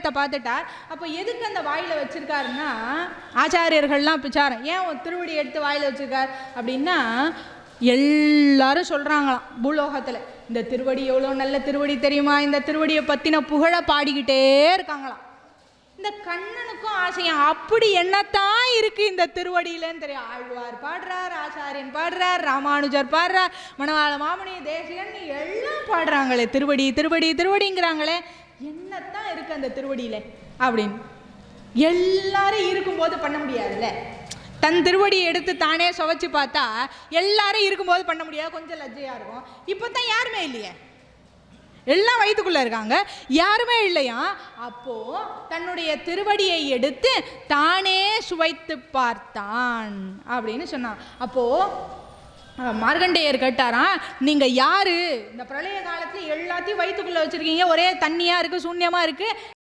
இடத்த பார்த்துட்டார். அப்போ எதுக்கு அந்த வாயில் வச்சுருக்காருன்னா, ஆச்சாரியர்கள்லாம் விசாரம், ஏன் திருவடி எடுத்து வாயில் வச்சுருக்கார் அப்படின்னா, எல்லாரும் சொல்கிறாங்களாம் பூலோகத்தில், இந்த திருவடி எவ்வளோ நல்ல திருவடி தெரியுமா, இந்த திருவடியை பற்றின புகழை பாடிக்கிட்டே இருக்காங்களாம். இந்த கண்ணனுக்கும் ஆசையம், அப்படி என்னத்தான் இருக்குது இந்த திருவடியிலன்னு தெரியும். ஆழ்வார் பாடுறார், ஆச்சாரியன் பாடுறார், ராமானுஜர் பாடுறார், மணவாள மாமுனி, தேசிகன் எல்லாம் பாடுறாங்களே திருவடி திருவடி திருவடிங்கிறாங்களே, என்னத்தான் இருக்குது அந்த திருவடியில் அப்படின்னு. எல்லாரும் இருக்கும்போது பண்ண முடியாதுல்ல, தன் திருவடியை எடுத்து தானே சுவைச்சு பார்த்தா எல்லாரும் இருக்கும்போது பண்ண முடியாது, கொஞ்சம் லஜ்ஜையாக இருக்கும். இப்போ தான் யாருமே இல்லையே, எல்லாம் வயிற்றுக்குள்ளே இருக்காங்க, யாருமே இல்லையா. அப்போது தன்னுடைய திருவடியை எடுத்து தானே சுவைத்து பார்த்தான் அப்படின்னு சொன்னான். அப்போது மார்கண்டேயர் கேட்டாராம், நீங்கள் யார், இந்த பிரளய காலத்தில் எல்லாத்தையும் வயிற்றுக்குள்ளே வச்சுருக்கீங்க, ஒரே தண்ணியாக இருக்குது, சூன்யமாக இருக்குது,